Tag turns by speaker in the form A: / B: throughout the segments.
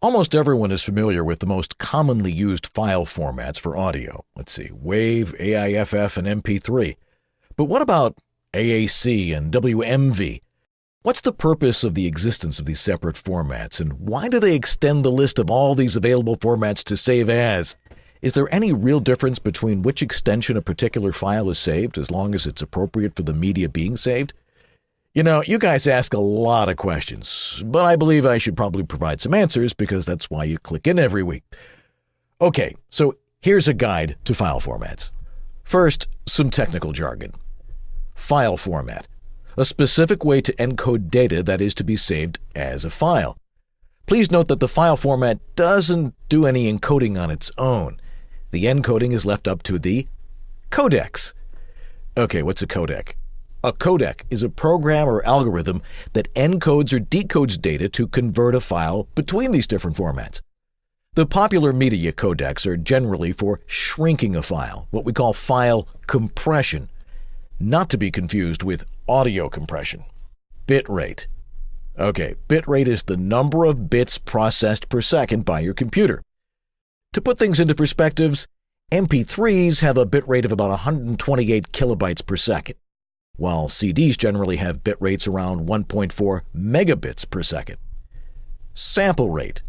A: Almost everyone is familiar with the most commonly used file formats for audio. Let's see, WAV, AIFF, and MP3. But what about AAC and WMV? What's the purpose of the existence of these separate formats, and why do they extend the list of all these available formats to save as? Is there any real difference between which extension a particular file is saved as long as it's appropriate for the media being saved? You know, you guys ask a lot of questions, but I believe I should probably provide some answers because that's why you click in every week. Okay, so here's a guide to file formats. First, some technical jargon. File format, a specific way to encode data that is to be saved as a file. Please note that the file format doesn't do any encoding on its own. The encoding is left up to the codecs. Okay, what's a codec? A codec is a program or algorithm that encodes or decodes data to convert a file between these different formats. The popular media codecs are generally for shrinking a file, what we call file compression, not to be confused with audio compression. Bitrate. Okay, bitrate is the number of bits processed per second by your computer. To put things into perspectives, MP3s have a bitrate of about 128 kilobytes per second, while CDs generally have bit rates around 1.4 megabits per second. Sample rate.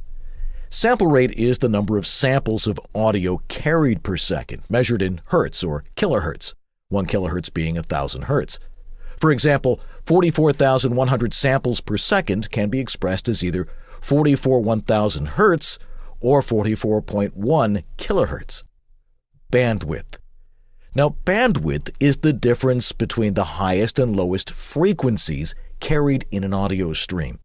A: Sample rate is the number of samples of audio carried per second, measured in hertz or kilohertz, 1 kilohertz being 1,000 hertz. For example, 44,100 samples per second can be expressed as either 44,000 hertz or 44.1 kilohertz. Bandwidth. Now, bandwidth is the difference between the highest and lowest frequencies carried in an audio stream.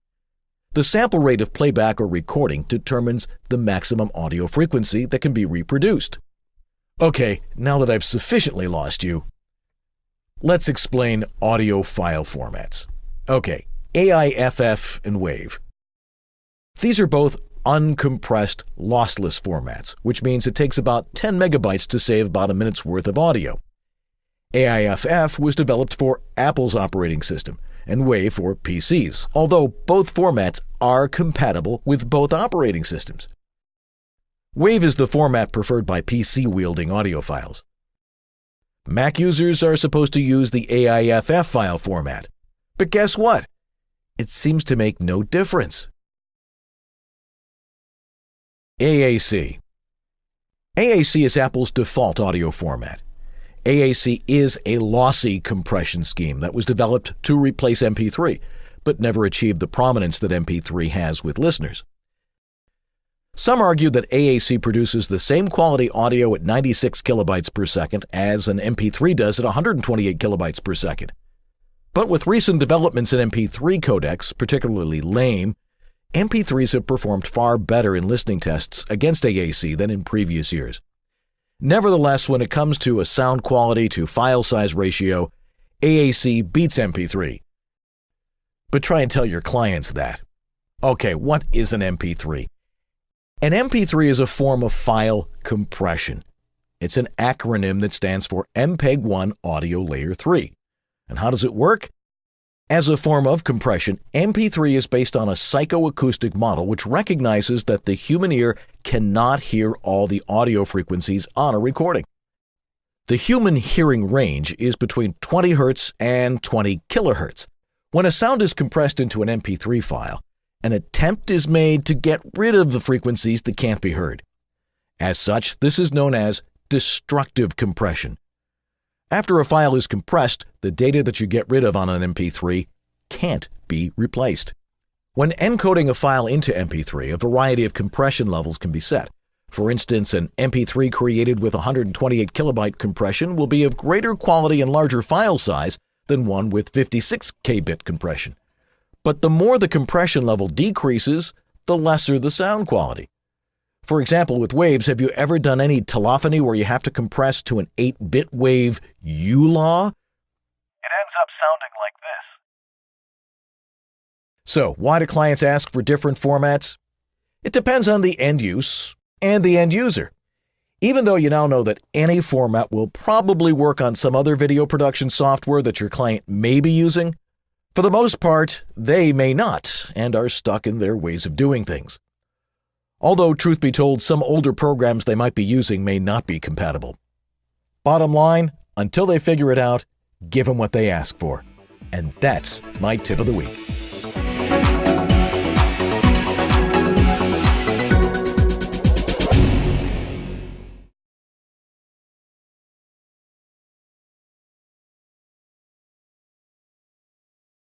A: The sample rate of playback or recording determines the maximum audio frequency that can be reproduced. Okay, now that I've sufficiently lost you, let's explain audio file formats. Okay, AIFF and WAV. These are both uncompressed, lossless formats, which means it takes about 10 megabytes to save about a minute's worth of audio. AIFF was developed for Apple's operating system, and WAV for PCs, although both formats are compatible with both operating systems. WAV is the format preferred by PC-wielding audiophiles. Mac users are supposed to use the AIFF file format, but guess what? It seems to make no difference. AAC. AAC is Apple's default audio format. AAC is a lossy compression scheme that was developed to replace MP3, but never achieved the prominence that MP3 has with listeners. Some argue that AAC produces the same quality audio at 96 kilobytes per second as an MP3 does at 128 kilobytes per second. But with recent developments in MP3 codecs, particularly lame, MP3s have performed far better in listening tests against AAC than in previous years. Nevertheless, when it comes to a sound quality to file size ratio, AAC beats MP3. But try and tell your clients that. Okay, what is an MP3? An MP3 is a form of file compression. It's an acronym that stands for MPEG-1 Audio Layer 3. And how does it work? As a form of compression, MP3 is based on a psychoacoustic model which recognizes that the human ear cannot hear all the audio frequencies on a recording. The human hearing range is between 20 Hz and 20 kHz. When a sound is compressed into an MP3 file, an attempt is made to get rid of the frequencies that can't be heard. As such, this is known as destructive compression. After a file is compressed, the data that you get rid of on an MP3 can't be replaced. When encoding a file into MP3, a variety of compression levels can be set. For instance, an MP3 created with 128 kilobyte compression will be of greater quality and larger file size than one with 56 kbit compression. But the more the compression level decreases, the lesser the sound quality. For example, with waves, have you ever done any telephony where you have to compress to an 8-bit wave ULAW?
B: It ends up sounding like this.
A: So, why do clients ask for different formats? It depends on the end use and the end user. Even though you now know that any format will probably work on some other video production software that your client may be using, for the most part, they may not and are stuck in their ways of doing things. Although, truth be told, some older programs they might be using may not be compatible. Bottom line, until they figure it out, give them what they ask for. And that's my tip of the week.